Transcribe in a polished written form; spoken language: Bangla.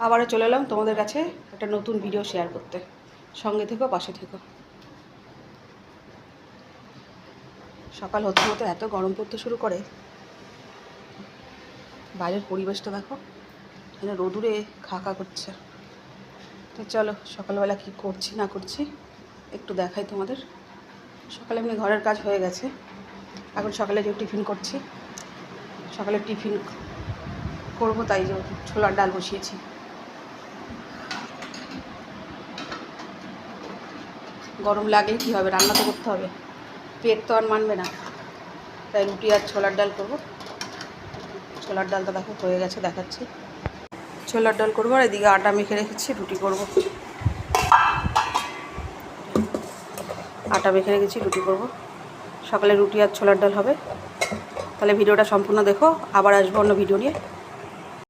আবারও চলে এলাম তোমাদের কাছে একটা নতুন ভিডিও শেয়ার করতে। সঙ্গে থেকো, পাশে থেকো। সকাল হতে হতে এত গরম পড়তে শুরু করে, বাইরের পরিবেশটা দেখো, এখানে রোদুরে খা করছে। তো চলো সকালবেলা কি করছি না করছি একটু দেখাই তোমাদের। সকালে এমনি ঘরের কাজ হয়ে গেছে, এখন সকালে যে টিফিন করছি, সকালে টিফিন করবো, তাই যে ছোলার ডাল বসিয়েছি। গরম লাগলে কী হবে, রান্না তো করতে হবে, পেট তো আর মানবে না, তাই রুটি আর ছোলার ডাল করবো। ছোলার ডালটা দেখো হয়ে গেছে, দেখাচ্ছি। ছোলার ডাল করবো আর এদিকে আটা মেখে রেখেছি, রুটি করব। আটা মেখে রেখেছি, রুটি করব। সকালে রুটি আর ছোলার ডাল হবে। তাহলে ভিডিওটা সম্পূর্ণ দেখো, আবার আসবো অন্য ভিডিও নিয়ে।